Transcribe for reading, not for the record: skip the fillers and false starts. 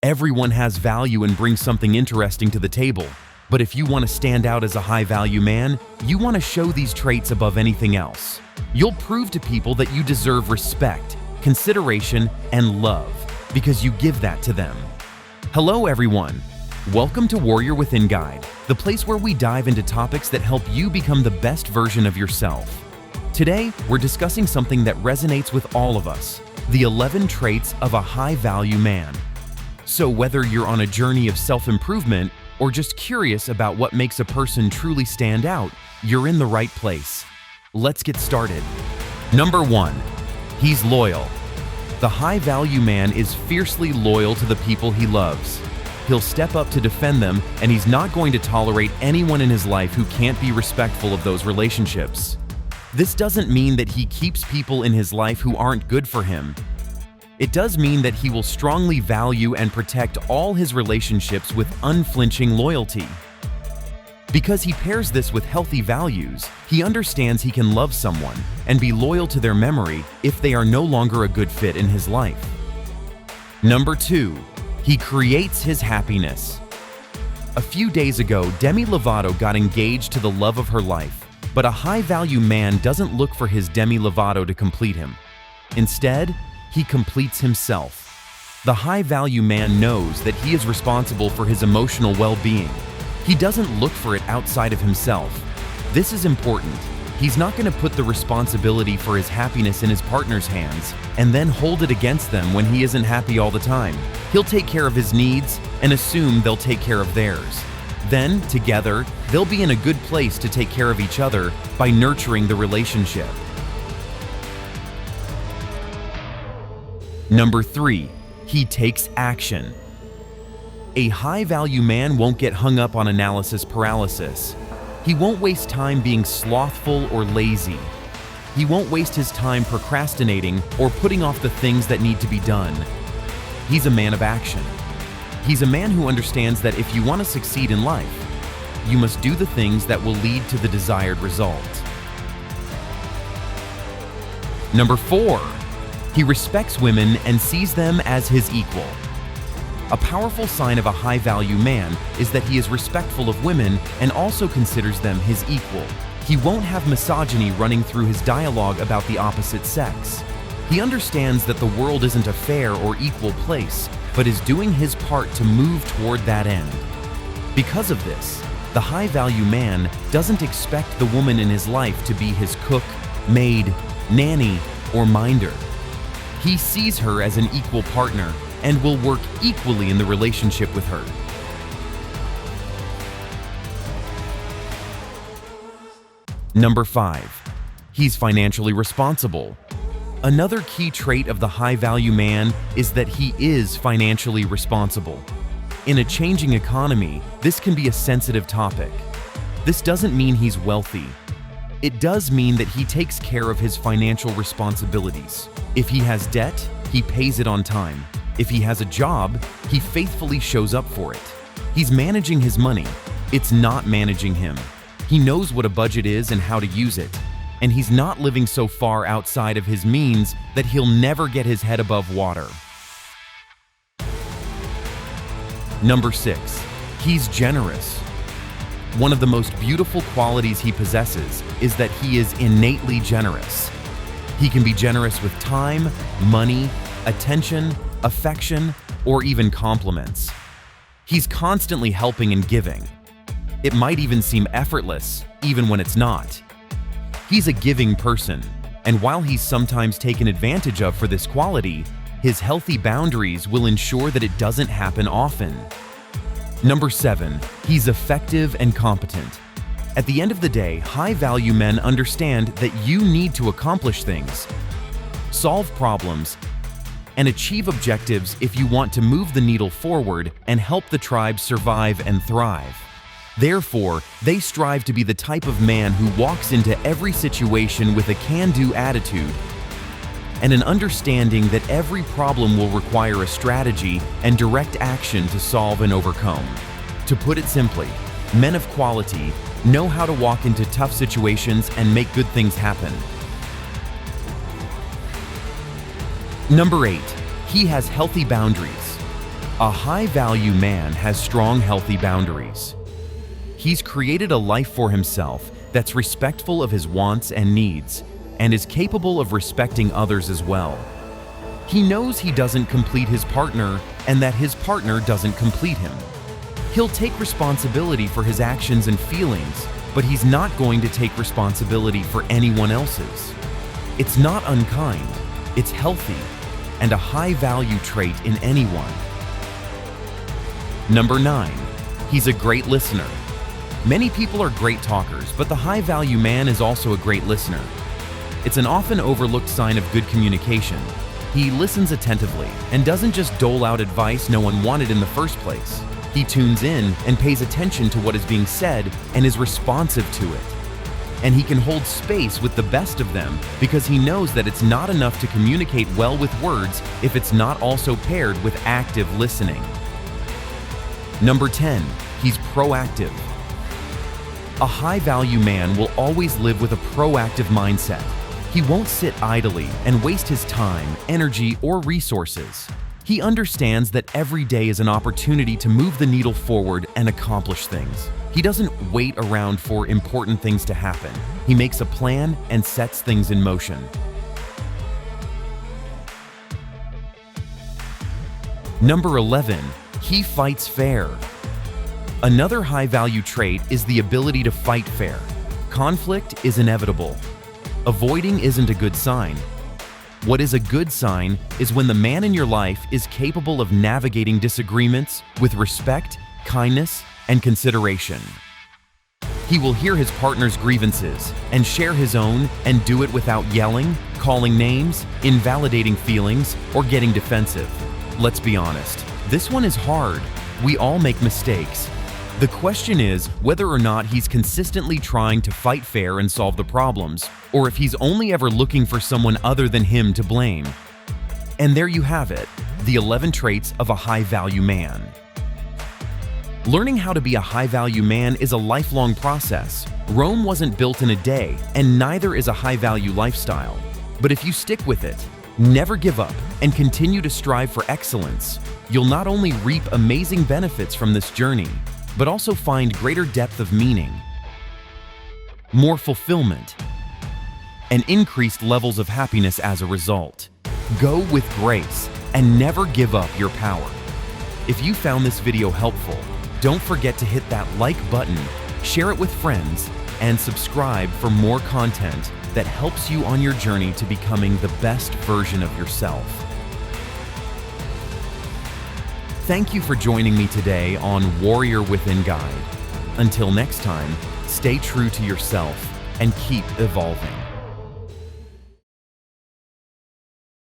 Everyone has value and brings something interesting to the table. But if you want to stand out as a high-value man, you want to show these traits above anything else. You'll prove to people that you deserve respect, consideration, and love because you give that to them. Hello, everyone. Welcome to Warrior Within Guide, the place where we dive into topics that help you become the best version of yourself. Today, we're discussing something that resonates with all of us, the 11 traits of a high-value man. So whether you're on a journey of self-improvement or just curious about what makes a person truly stand out, you're in the right place. Let's get started. Number 1. He's loyal. The high-value man is fiercely loyal to the people he loves. He'll step up to defend them, and he's not going to tolerate anyone in his life who can't be respectful of those relationships. This doesn't mean that he keeps people in his life who aren't good for him. It does mean that he will strongly value and protect all his relationships with unflinching loyalty. Because he pairs this with healthy values, he understands he can love someone and be loyal to their memory if they are no longer a good fit in his life. Number 2. He creates his happiness. A few days ago, Demi Lovato got engaged to the love of her life, but a high-value man doesn't look for his Demi Lovato to complete him. Instead, he completes himself. The high-value man knows that he is responsible for his emotional well-being. He doesn't look for it outside of himself. This is important. He's not going to put the responsibility for his happiness in his partner's hands and then hold it against them when he isn't happy all the time. He'll take care of his needs and assume they'll take care of theirs. Then, together, they'll be in a good place to take care of each other by nurturing the relationship. Number 3. He takes action. A high-value man won't get hung up on analysis paralysis. He won't waste time being slothful or lazy. He won't waste his time procrastinating or putting off the things that need to be done. He's a man of action. He's a man who understands that if you want to succeed in life, you must do the things that will lead to the desired result. Number 4. He respects women and sees them as his equal. A powerful sign of a high-value man is that he is respectful of women and also considers them his equal. He won't have misogyny running through his dialogue about the opposite sex. He understands that the world isn't a fair or equal place, but is doing his part to move toward that end. Because of this, the high-value man doesn't expect the woman in his life to be his cook, maid, nanny, or minder. He sees her as an equal partner and will work equally in the relationship with her. Number 5. He's financially responsible. Another key trait of the high-value man is that he is financially responsible. In a changing economy, this can be a sensitive topic. This doesn't mean he's wealthy. It does mean that he takes care of his financial responsibilities. If he has debt, he pays it on time. If he has a job, he faithfully shows up for it. He's managing his money. It's not managing him. He knows what a budget is and how to use it. And he's not living so far outside of his means that he'll never get his head above water. Number 6. He's generous. One of the most beautiful qualities he possesses is that he is innately generous. He can be generous with time, money, attention, affection, or even compliments. He's constantly helping and giving. It might even seem effortless, even when it's not. He's a giving person, and while he's sometimes taken advantage of for this quality, his healthy boundaries will ensure that it doesn't happen often. Number 7. He's effective and competent. At the end of the day, high-value men understand that you need to accomplish things, solve problems, and achieve objectives if you want to move the needle forward and help the tribe survive and thrive. Therefore, they strive to be the type of man who walks into every situation with a can-do attitude and an understanding that every problem will require a strategy and direct action to solve and overcome. To put it simply, men of quality know how to walk into tough situations and make good things happen. Number 8. He has healthy boundaries. A high-value man has strong, healthy boundaries. He's created a life for himself that's respectful of his wants and needs, and is capable of respecting others as well. He knows he doesn't complete his partner and that his partner doesn't complete him. He'll take responsibility for his actions and feelings, but he's not going to take responsibility for anyone else's. It's not unkind, it's healthy, and a high-value trait in anyone. Number 9, he's a great listener. Many people are great talkers, but the high-value man is also a great listener. It's an often overlooked sign of good communication. He listens attentively and doesn't just dole out advice no one wanted in the first place. He tunes in and pays attention to what is being said and is responsive to it. And he can hold space with the best of them because he knows that it's not enough to communicate well with words if it's not also paired with active listening. Number 10, he's proactive. A high-value man will always live with a proactive mindset. He won't sit idly and waste his time, energy, or resources. He understands that every day is an opportunity to move the needle forward and accomplish things. He doesn't wait around for important things to happen. He makes a plan and sets things in motion. Number 11, he fights fair. Another high-value trait is the ability to fight fair. Conflict is inevitable. Avoiding isn't a good sign. What is a good sign is when the man in your life is capable of navigating disagreements with respect, kindness, and consideration. He will hear his partner's grievances and share his own and do it without yelling, calling names, invalidating feelings, or getting defensive. Let's be honest, this one is hard. We all make mistakes. The question is whether or not he's consistently trying to fight fair and solve the problems, or if he's only ever looking for someone other than him to blame. And there you have it, the 11 traits of a high-value man. Learning how to be a high-value man is a lifelong process. Rome wasn't built in a day, and neither is a high-value lifestyle. But if you stick with it, never give up, and continue to strive for excellence, you'll not only reap amazing benefits from this journey, but also find greater depth of meaning, more fulfillment, and increased levels of happiness as a result. Go with grace and never give up your power. If you found this video helpful, don't forget to hit that like button, share it with friends, and subscribe for more content that helps you on your journey to becoming the best version of yourself. Thank you for joining me today on Warrior Within Guide. Until next time, stay true to yourself and keep evolving.